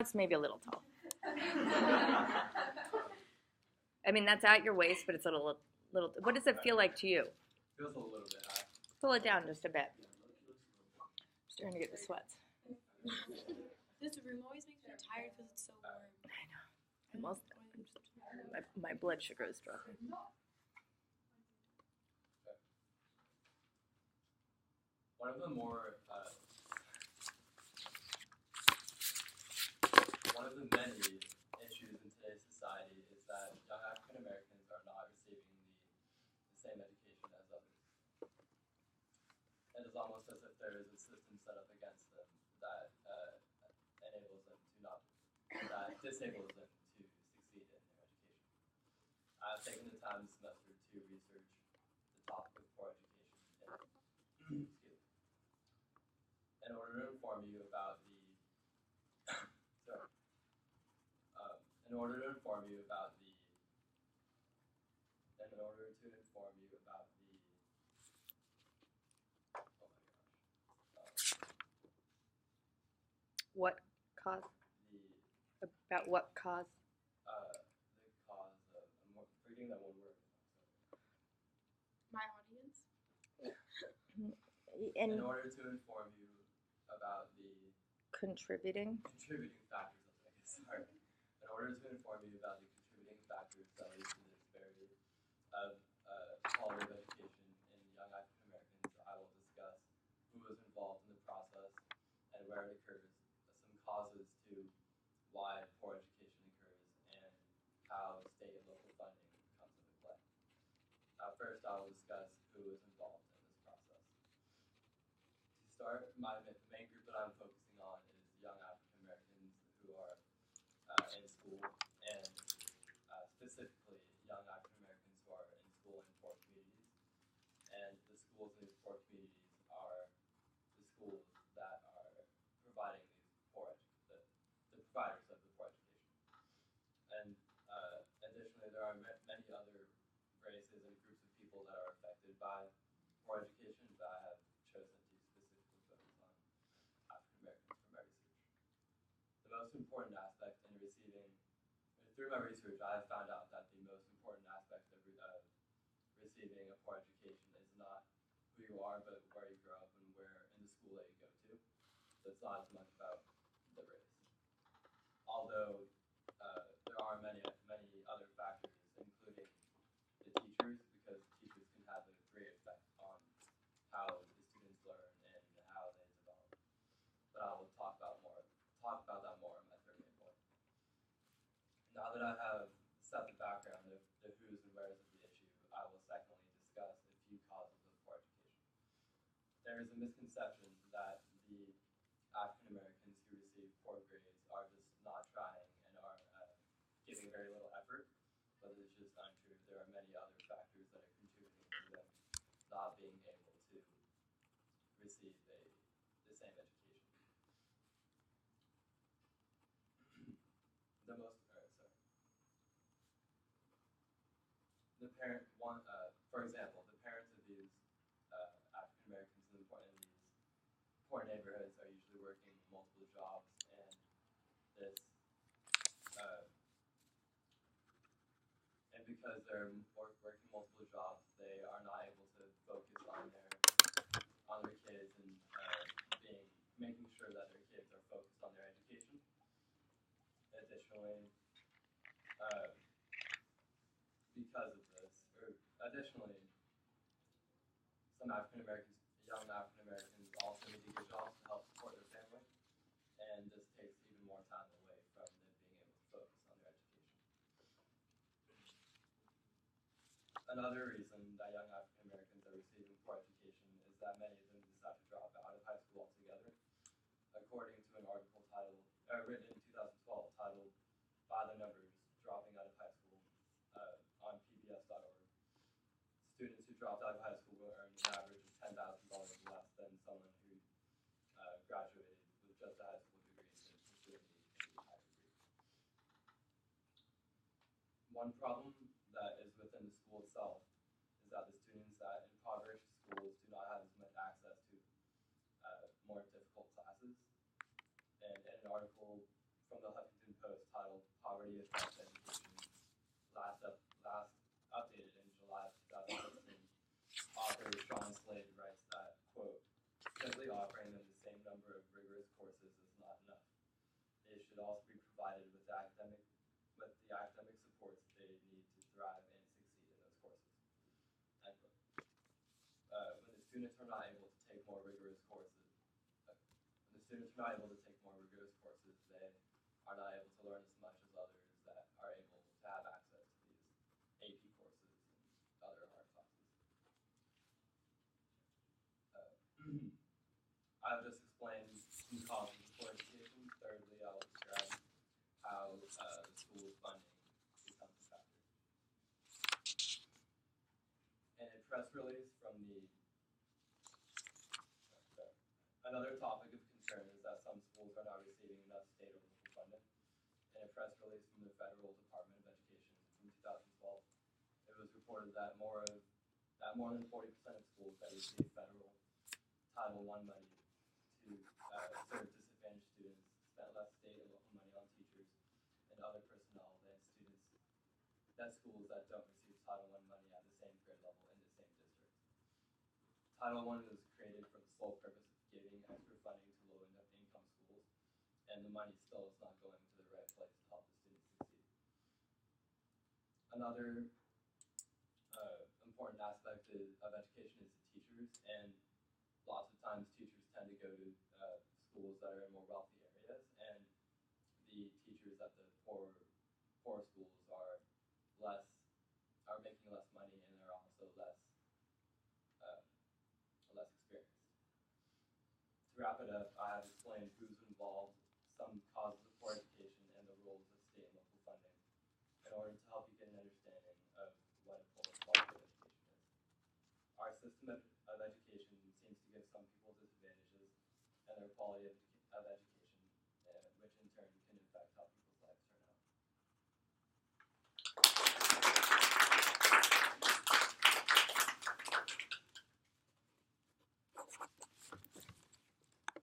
That's maybe a little tall. I mean, that's at your waist, but it's a little. What does it feel like to you? Feels a little bit high. Pull it down just a bit. I'm starting to get the sweats. This room always makes me tired because it's so warm. I know. My blood sugar is dropping. One of the many issues in today's society is that young African Americans are not receiving the same education as others. It is almost as if there is a system set up against them that disables them to succeed in their education. I've taken the time this semester to research the topic of poor education in order to inform you about the What cause? About what cause? The cause of, I'm reading that one word. My audience? In order to inform you about the contributing factors of it, sorry. In order to inform you about the contributing factors that lead to the disparity of quality of education in young African Americans, I will discuss who was involved in the process and where it occurs, some causes to why poor education occurs, and how state and local funding comes into play. First, I will discuss who was involved in this process. To start, the main group that I'm focusing on is young African Americans who are in school, and specifically young African Americans who are in school in poor communities. And the schools in these poor communities are the schools that are providing these the providers of the poor education. And additionally, there are many other races and groups of people that are affected by poor education, but I have chosen to specifically focus on African Americans for my research. The most important aspect in through my research, I have found out that the most important aspect of receiving a poor education is not who you are, but where you grow up and where in the school that you go to. So it's not as much about the race. Although there are many other factors, including the teachers, because teachers can have a great effect on how the students learn and how they develop. But I will talk about that more in my third main point. Now that I have set the background of the who's and where's of the issue, I will secondly discuss a few causes of poor education. There is a misconception that the African Americans who receive poor grades are just not trying and are giving very little effort, but it's just untrue. There are many other factors that are contributing to them not being able to receive the same education. For example, the parents of these African Americans in these poor neighborhoods are usually working multiple jobs, and because they're working multiple jobs, they are not able to focus on their kids and making sure that their kids are focused on their education. Additionally, some young African Americans also need to get jobs to help support their family, and this takes even more time away from them being able to focus on their education. Another reason that young African Americans are receiving poor education is that many of them decide to drop out of high school altogether. According to an article written in 2012 titled "By the Numbers: Dropping Out of High School" on PBS.org, students who dropped out of high school will earn an average of $10,000 less than someone who graduated with just a high school degree and pursuing a higher degree. One problem that is within the school itself is that the students at impoverished schools do not have as much access to more difficult classes. And in an article from the adversely affect education. Last updated in July 2016, author Sean Slade writes that, quote, simply offering them the same number of rigorous courses is not enough. They should also be provided with the academic supports they need to thrive and succeed in those courses. End quote. When the students are not able to take more rigorous courses, they are not able to learn as much as others that are able to have access to these AP courses and other hard classes. I've just explained some causes of poor education. Thirdly, I'll describe how the school's funding becomes a factor. In a press release from another topic of concern is that some schools are not receiving enough state or local funding. In a press release from the Federal Department of Education from 2012, it was reported that more than 40% of schools that receive federal Title I money to serve disadvantaged students spent less state and local money on teachers and other personnel than schools that don't receive Title I money at the same grade level in the same district. Title I was created for the sole purpose of giving extra funding to low-income schools, and the money still is not going to the right place to help the students succeed. Another important aspect of education is the teachers, and lots of times teachers tend to go to schools that are in more wealthy areas, and the teachers at the poor schools are making less money, and they're also less experienced. To wrap it up, I have explained who's involved, some causes of poor education, and the roles of state and local funding in order to help you get an understanding of what a full and quality of education is. Our system of education seems to give some people disadvantages, and their quality of education